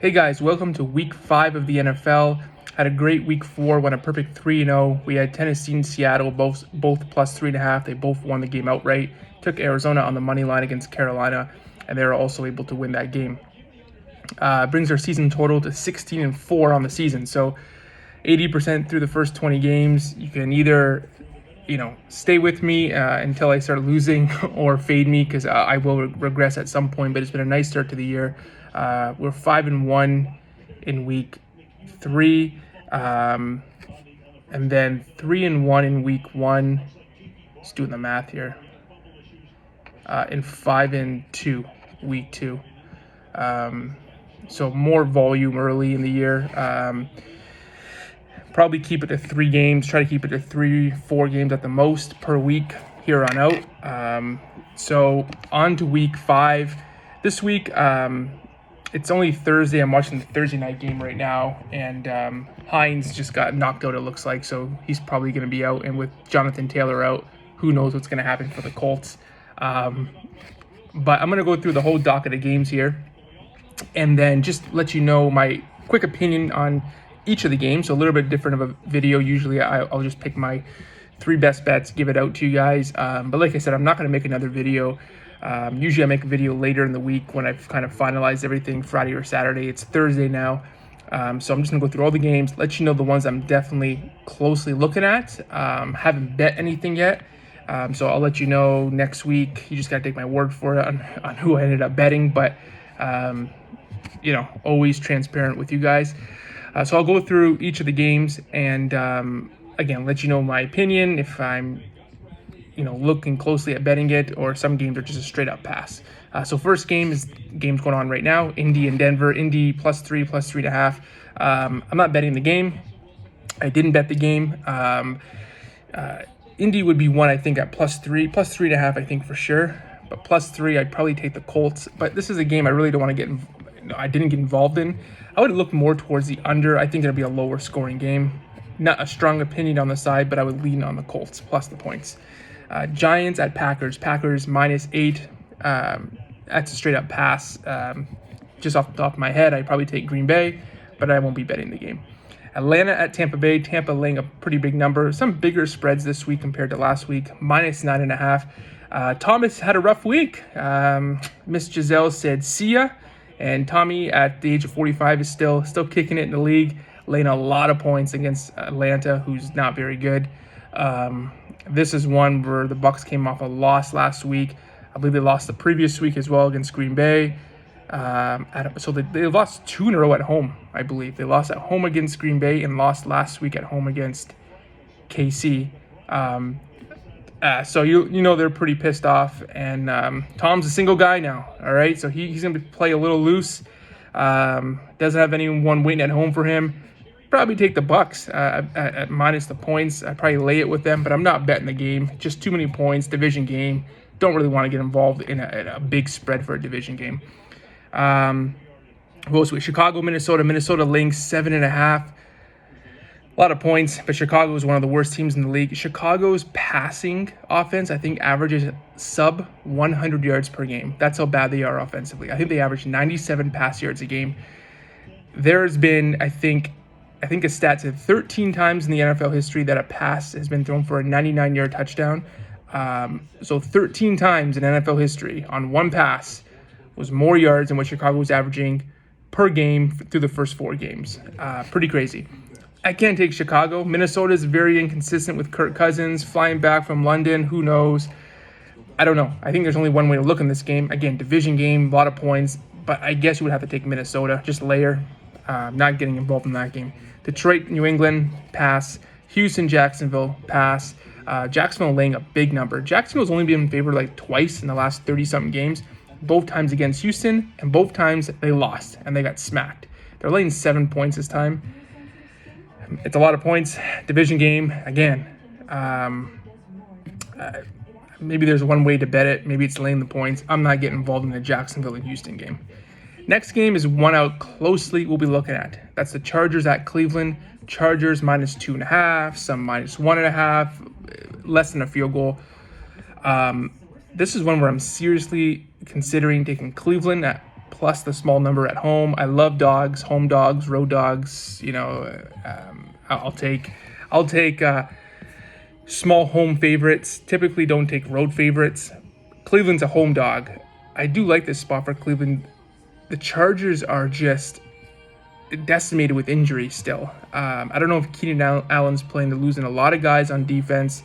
Hey guys, welcome to week 5 of the NFL. Had a great week 4, won a perfect 3-0. We had Tennessee and Seattle, both plus 3.5. They both won the game outright. Took Arizona on the money line against Carolina, and they were also able to win that game. Brings our season total to 16-4 on the season. So 80% through the first 20 games. You can either stay with me until I start losing or fade me because I will regress at some point, but it's been a nice start to the year. We're 5-1 in week 3, and then 3-1 in week 1. Just doing the math here. And 5-2 week 2. So more volume early in the year. Probably keep it to 3 games. Try to keep it to 3-4 games at the most per week here on out. So on to week 5. This week, it's only Thursday. I'm watching the Thursday night game right now, and Hines just got knocked out, it looks like, so he's probably going to be out. And with Jonathan Taylor out, who knows what's going to happen for the Colts. But I'm going to go through the whole docket of games here and then just let you know my quick opinion on each of the games. So a little bit different of a video. Usually I'll just pick my 3 best bets, give it out to you guys. But like I said, I'm not going to make another video. Usually I make a video later in the week when I've kind of finalized everything, Friday or Saturday. It's Thursday now. So I'm just going to go through all the games, let you know the ones I'm definitely closely looking at. Haven't bet anything yet. So I'll let you know next week. You just got to take my word for it on who I ended up betting. But, always transparent with you guys. So I'll go through each of the games and, again, let you know my opinion if I'm, looking closely at betting it, or some games are just a straight up pass. So first game's going on right now, Indy and Denver. Indy +3, +3.5. I'm not betting the game. I didn't bet the game. Indy would be one, I think, at +3, +3.5, I think for sure. But +3, I'd probably take the Colts. But this is a game I really don't want to I didn't get involved in. I would look more towards the under. I think it'll be a lower scoring game. Not a strong opinion on the side, but I would lean on the Colts plus the points. Giants at Packers. Packers -8. That's a straight up pass. Just off the top of my head, I'd probably take Green Bay, but I won't be betting the game. Atlanta at Tampa Bay. Tampa laying a pretty big number. Some bigger spreads this week compared to last week. -9.5. Thomas had a rough week. Miss Giselle said, "See ya." And Tommy, at the age of 45, is still kicking it in the league, laying a lot of points against Atlanta, who's not very good. This is one where the Bucs came off a loss last week. I believe they lost the previous week as well against Green Bay. So they lost 2 in a row at home, I believe. They lost at home against Green Bay and lost last week at home against KC. So they're pretty pissed off, and Tom's a single guy now. All right, so he's gonna play a little loose. Doesn't have anyone waiting at home for him. Probably take the Bucs at minus the points. I'd probably lay it with them, but I'm not betting the game. Just too many points. Division game. Don't really want to get involved in a big spread for a division game. Who else? Chicago, Minnesota. Minnesota laying 7.5. A lot of points, but Chicago is one of the worst teams in the league. Chicago's passing offense, I think, averages sub 100 yards per game. That's how bad they are offensively. I think they average 97 pass yards a game. There's been, I think a stat said 13 times in the NFL history that a pass has been thrown for a 99-yard touchdown. So 13 times in NFL history on one pass was more yards than what Chicago was averaging per game through the first 4 games. Pretty crazy. I can't take Chicago. Minnesota is very inconsistent with Kirk Cousins flying back from London. Who knows? I don't know. I think there's only one way to look in this game. Again, division game, a lot of points, but I guess you would have to take Minnesota. Just layer. Not getting involved in that game. Detroit, New England, pass. Houston, Jacksonville, pass. Jacksonville laying a big number. Jacksonville's only been in favor like twice in the last 30-something games, both times against Houston, and both times they lost, and they got smacked. They're laying 7 points this time. It's a lot of points. Division game, again. Maybe there's one way to bet it. Maybe it's laying the points. I'm not getting involved in the Jacksonville and Houston game. Next game is one out closely we'll be looking at. That's the Chargers at Cleveland. Chargers -2.5, some -1.5, less than a field goal. This is one where I'm seriously considering taking Cleveland at plus the small number at home. I love dogs, home dogs, road dogs. I'll take small home favorites. Typically, don't take road favorites. Cleveland's a home dog. I do like this spot for Cleveland. The Chargers are just decimated with injury still. I don't know if Keenan Allen's playing. They're losing a lot of guys on defense.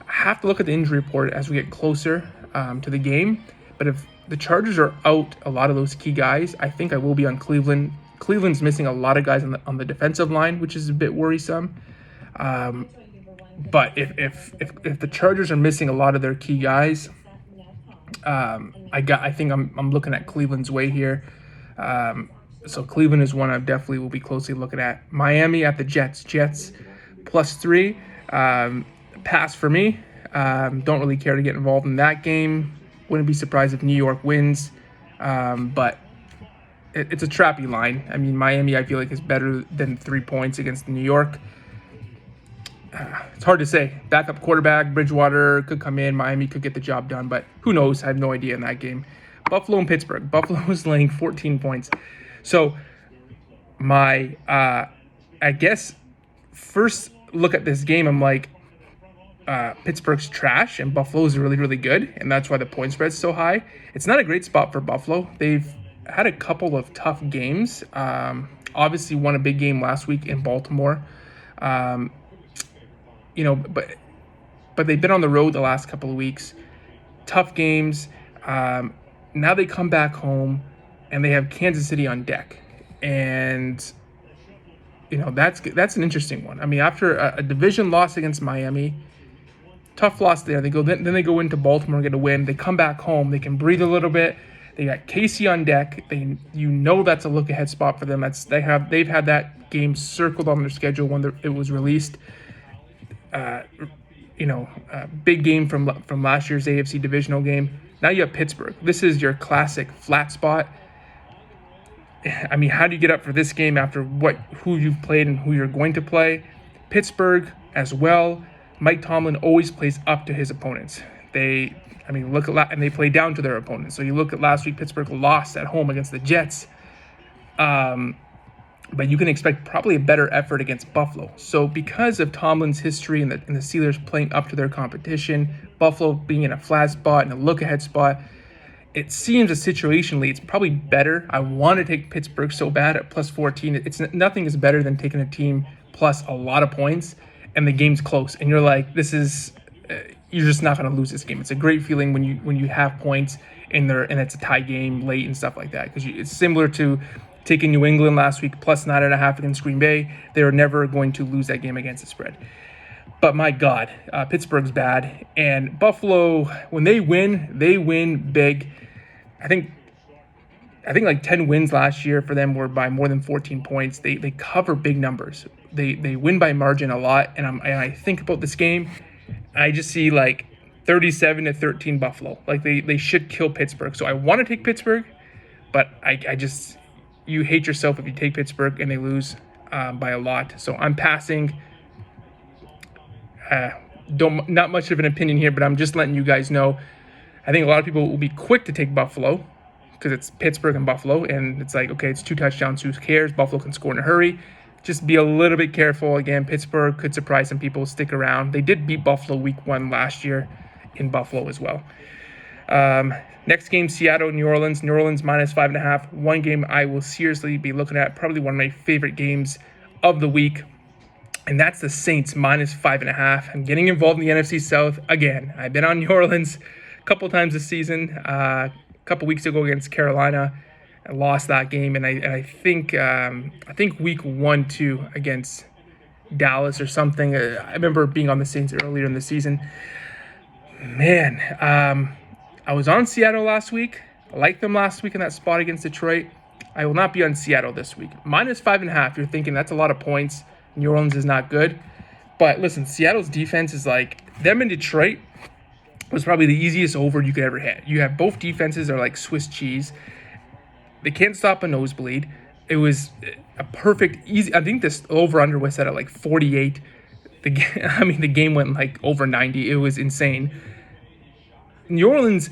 I have to look at the injury report as we get closer to the game. But if the Chargers are out a lot of those key guys, I think I will be on Cleveland. Cleveland's missing a lot of guys on the defensive line, which is a bit worrisome. But if the Chargers are missing a lot of their key guys, I think I'm looking at Cleveland's way here. So Cleveland is one I definitely will be closely looking at. Miami at the Jets. Jets +3. Pass for me. Don't really care to get involved in that game. Wouldn't be surprised if New York wins. But it's a trappy line. I mean, Miami, I feel like, is better than 3 points against New York. It's hard to say. Backup quarterback, Bridgewater could come in. Miami could get the job done, but who knows? I have no idea in that game. Buffalo and Pittsburgh. Buffalo was laying 14 points. So my, I guess, first look at this game, I'm like, Pittsburgh's trash and Buffalo's really, really good, and that's why the point spread's so high. It's not a great spot for Buffalo. They've had a couple of tough games. Obviously won a big game last week in Baltimore. But they've been on the road the last couple of weeks. Tough games. Now they come back home and they have Kansas City on deck. And that's an interesting one. I mean, after a division loss against Miami, tough loss there. Then they go into Baltimore and get a win. They come back home. They can breathe a little bit. They got KC on deck. That's a look ahead spot for them. They've had that game circled on their schedule when it was released. Big game from last year's AFC divisional game. Now you have Pittsburgh. This is your classic flat spot. I mean, how do you get up for this game after who you've played and who you're going to play? Pittsburgh as well. Mike Tomlin always plays up to his opponents. They play down to their opponents. So you look at last week, Pittsburgh lost at home against the Jets. But you can expect probably a better effort against Buffalo. So because of Tomlin's history and the Steelers playing up to their competition, Buffalo being in a flat spot and a look-ahead spot, it seems situationally it's probably better. I want to take Pittsburgh so bad at +14. Nothing is better than taking a team plus a lot of points and the game's close. And you're like, you're just not going to lose this game. It's a great feeling when you have points and it's a tie game late and stuff like that. Because it's similar to taking New England last week +9.5 against Green Bay. They were never going to lose that game against the spread. But my God, Pittsburgh's bad. And Buffalo, when they win big. I think like 10 wins last year for them were by more than 14 points. They cover big numbers. They win by margin a lot. And I think about this game, I just see like 37-13 Buffalo. Like they should kill Pittsburgh. So I want to take Pittsburgh, but I just, you hate yourself if you take Pittsburgh and they lose by a lot. So I'm passing. Not much of an opinion here, but I'm just letting you guys know. I think a lot of people will be quick to take Buffalo because it's Pittsburgh and Buffalo, and it's like, okay, it's 2 touchdowns, who cares? Buffalo can score in a hurry. Just be a little bit careful. Again, Pittsburgh could surprise some people, stick around. They did beat Buffalo week 1 last year in Buffalo as well. Next game, Seattle, New Orleans. New Orleans -5.5. One game I will seriously be looking at, probably one of my favorite games of the week. And that's the Saints -5.5. I'm getting involved in the NFC South again. I've been on New Orleans a couple times this season. A couple weeks ago against Carolina, I lost that game, and I think week 1-2 against Dallas or something. I remember being on the Saints earlier in the season. Man, I was on Seattle last week. I liked them last week in that spot against Detroit. I will not be on Seattle this week. -5.5. You're thinking that's a lot of points. New Orleans is not good. But listen, Seattle's defense is like them in Detroit was probably the easiest over you could ever hit. You have both defenses are like Swiss cheese. They can't stop a nosebleed. It was a perfect, easy. I think this over-under was set at like 48. The game went like over 90. It was insane. New Orleans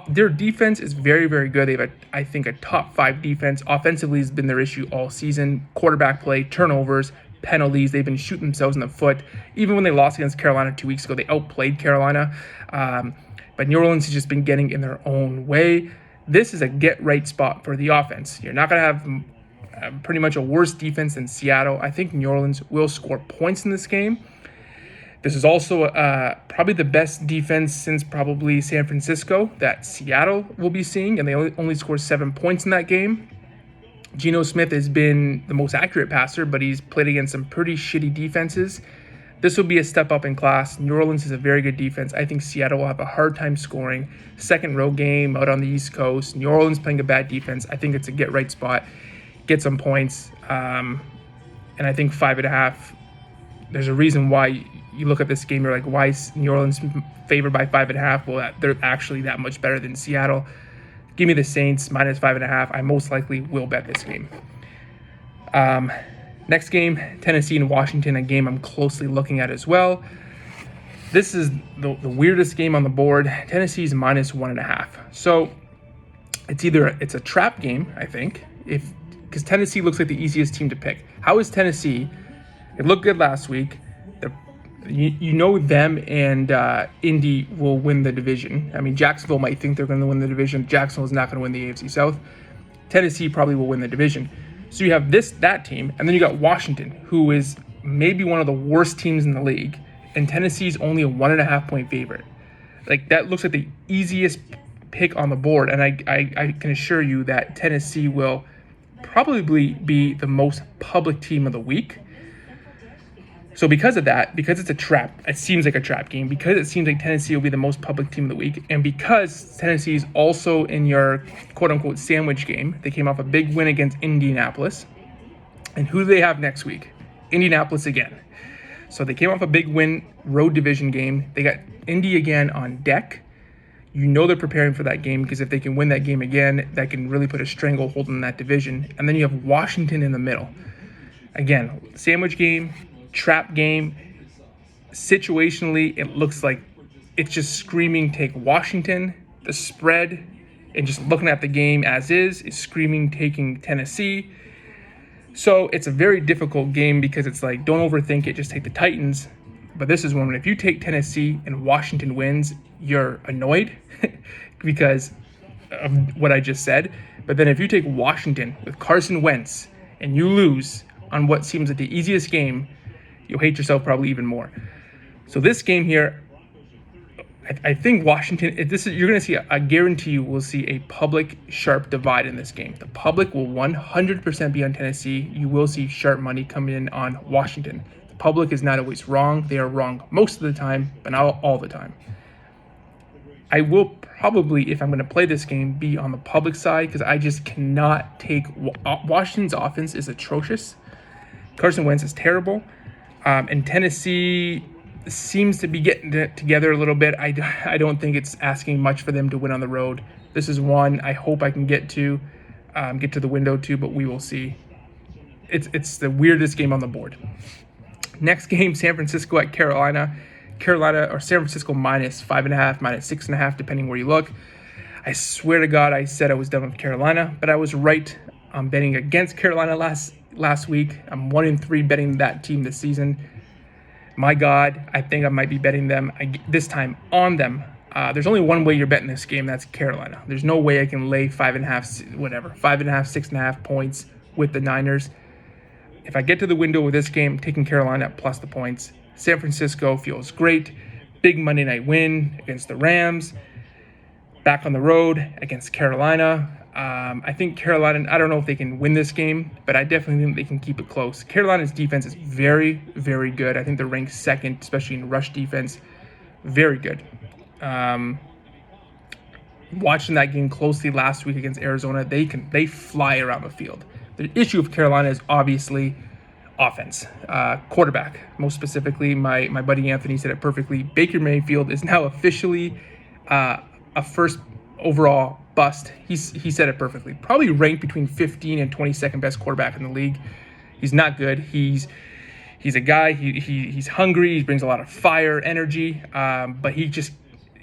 Their defense is very, very good. They have, I think, a top 5 defense. Offensively has been their issue all season. Quarterback play, turnovers, penalties. They've been shooting themselves in the foot. Even when they lost against Carolina 2 weeks ago, they outplayed Carolina. But New Orleans has just been getting in their own way. This is a get-right spot for the offense. You're not going to have pretty much a worse defense than Seattle. I think New Orleans will score points in this game. This is also probably the best defense since probably San Francisco that Seattle will be seeing, and they only scored 7 points in that game. Geno Smith has been the most accurate passer, but he's played against some pretty shitty defenses. This will be a step up in class. New Orleans is a very good defense. I think Seattle will have a hard time scoring. Second road game out on the East Coast. New Orleans playing a bad defense. I think it's a get-right spot. Get some points. And I think 5.5. There's a reason why you look at this game, you're like, why is New Orleans favored by 5.5? Well, they're actually that much better than Seattle. Give me the Saints minus 5.5. I most likely will bet this game. Next game, Tennessee and Washington, a game I'm closely looking at as well. This is the weirdest game on the board. Tennessee's minus 1.5. So it's a trap game, I think, because Tennessee looks like the easiest team to pick. How is Tennessee? It looked good last week. You know them and Indy will win the division. I mean, Jacksonville might think they're going to win the division. Jacksonville is not going to win the AFC South. Tennessee probably will win the division. So you have that team, and then you got Washington, who is maybe one of the worst teams in the league, and Tennessee's only a 1.5 point favorite. Like, that looks like the easiest pick on the board, and I can assure you that Tennessee will probably be the most public team of the week. So because of that, because it's a trap, it seems like a trap game, because it seems like Tennessee will be the most public team of the week, and because Tennessee is also in your quote-unquote sandwich game, they came off a big win against Indianapolis. And who do they have next week? Indianapolis again. So they came off a big win, road division game. They got Indy again on deck. You know they're preparing for that game, because if they can win that game again, that can really put a stranglehold on that division. And then you have Washington in the middle. Again, sandwich game, trap game. Situationally, it looks like it's just screaming take Washington. The spread, and just looking at the game as is screaming taking Tennessee. So it's a very difficult game, because it's like, don't overthink it, just take the Titans. But this is one, if you take Tennessee and Washington wins, you're annoyed because of what I just said. But then if you take Washington with Carson Wentz and you lose on what seems like the easiest game, you'll hate yourself probably even more. So this game here, I think Washington, you're going to see, I guarantee you will see a public sharp divide in this game. The public will 100% be on Tennessee. You will see sharp money coming in on Washington. The public is not always wrong. They are wrong most of the time, but not all the time. I will probably, if I'm going to play this game, be on the public side, because I just cannot take, Washington's offense is atrocious. Carson Wentz is terrible. And Tennessee seems to be getting it together a little bit. I don't think it's asking much for them to win on the road. This is one I hope I can get to the window to, but we will see. It's the weirdest game on the board. Next game, San Francisco at Carolina. Carolina or San Francisco minus 5.5, minus 6.5, depending where you look. I swear to God, I said I was done with Carolina, but I was right. I'm betting against Carolina last week. I'm 1-3 betting that team this season. My God, I think I might be betting them this time on them. There's only one way you're betting this game. That's Carolina. There's no way I can lay 5.5, 6.5 points with the Niners. If I get to the window with this game, taking Carolina plus the points. San Francisco feels great. Big Monday night win against the Rams. Back on the road against Carolina. I think Carolina, I don't know if they can win this game, but I definitely think they can keep it close. Carolina's defense is very, very good. I think they're ranked second, especially in rush defense. Very good. Watching that game closely last week against Arizona, they fly around the field. The issue of Carolina is obviously offense. Quarterback, most specifically, my buddy Anthony said it perfectly. Baker Mayfield is now officially a first overall bust. He said it perfectly. Probably ranked between 15 and 22nd best quarterback in the league. He's not good. He's a guy. He's hungry. He brings a lot of fire, energy. But he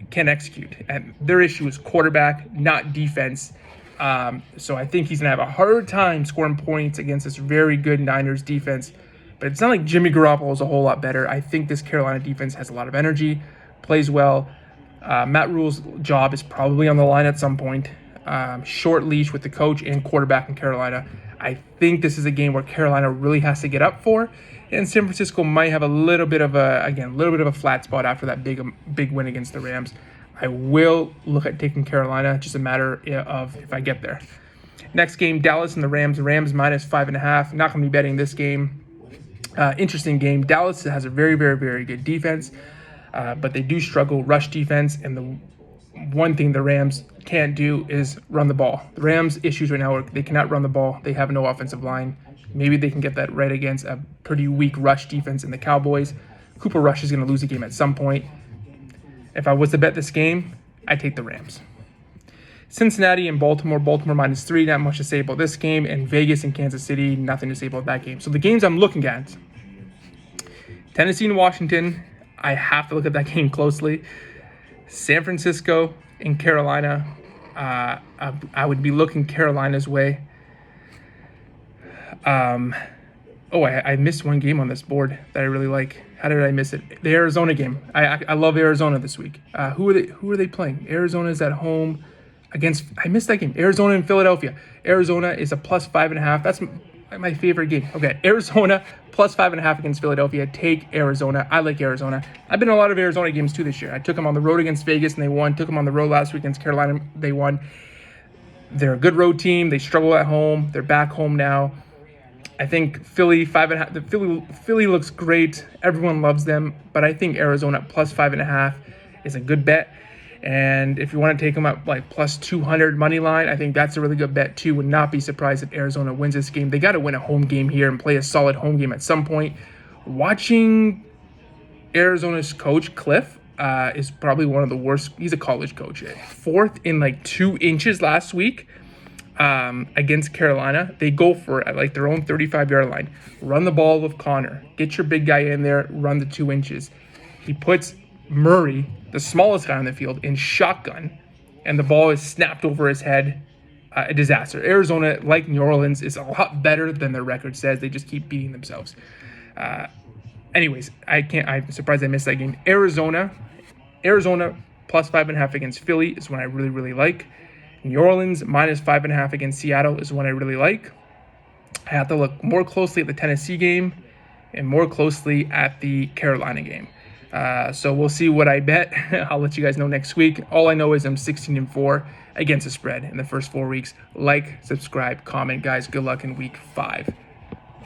can't execute. And their issue is quarterback, not defense. So I think he's going to have a hard time scoring points against this very good Niners defense. But it's not like Jimmy Garoppolo is a whole lot better. I think this Carolina defense has a lot of energy, plays well. Matt Rule's job is probably on the line at some point. Short leash with the coach and quarterback in Carolina. I think this is a game where Carolina really has to get up for, and San Francisco might have a little bit of a flat spot after that big win against the Rams. I will look at taking Carolina, just a matter of if I get there. Next game, Dallas and the Rams. Rams minus 5.5. Not going to be betting this game. Interesting game. Dallas has a very, very, very good defense, but they do struggle rush defense, and the one thing the Rams can't do is run the ball. The Rams' issues right now are they cannot run the ball. They have no offensive line. Maybe they can get that right against a pretty weak rush defense in the Cowboys. Cooper Rush is going to lose the game at some point. If I was to bet this game, I'd take the Rams. Cincinnati and Baltimore. Baltimore minus 3. Not much to say about this game. And Vegas and Kansas City. Nothing to say about that game. So the games I'm looking at. Tennessee and Washington. I have to look at that game closely. San Francisco and Carolina. I would be looking Carolina's way. I missed one game on this board that I really like. How did I miss it? The Arizona game. I love Arizona this week. Who are they playing? Arizona's at home against. I missed that game. Arizona and Philadelphia. Arizona is a plus 5.5. That's my favorite game. Okay, Arizona plus 5.5 against Philadelphia. Take Arizona. I like Arizona. I've been in a lot of Arizona games too this year. I took them on the road against Vegas and they won. Took them on the road last week against Carolina. They won. They're a good road team. They struggle at home. They're back home now. I think Philly 5.5. The Philly looks great. Everyone loves them, but I think Arizona plus 5.5 is a good bet. And if you want to take them up like plus 200 money line, I think that's a really good bet too. Would not be surprised if Arizona wins this game. They got to win a home game here and play a solid home game at some point. Watching Arizona's coach Cliff is probably one of the worst. He's a college coach. 4th in like 2 inches last week. Against Carolina, they go for it at like their own 35-yard line. Run the ball with Connor. Get your big guy in there. Run the 2 inches. He puts Murray, the smallest guy on the field, in shotgun, and the ball is snapped over his head. A disaster. Arizona, like New Orleans, is a lot better than their record says. They just keep beating themselves. Anyways, I'm surprised I missed that game. Arizona plus 5.5 against Philly is one I really, really like. New Orleans minus 5.5 against Seattle is one I really like. I have to look more closely at the Tennessee game and more closely at the Carolina game. So we'll see what I bet. I'll let you guys know next week. All I know is I'm 16-4 against the spread in the first 4 weeks. Like, subscribe, comment, guys. Good luck in week 5.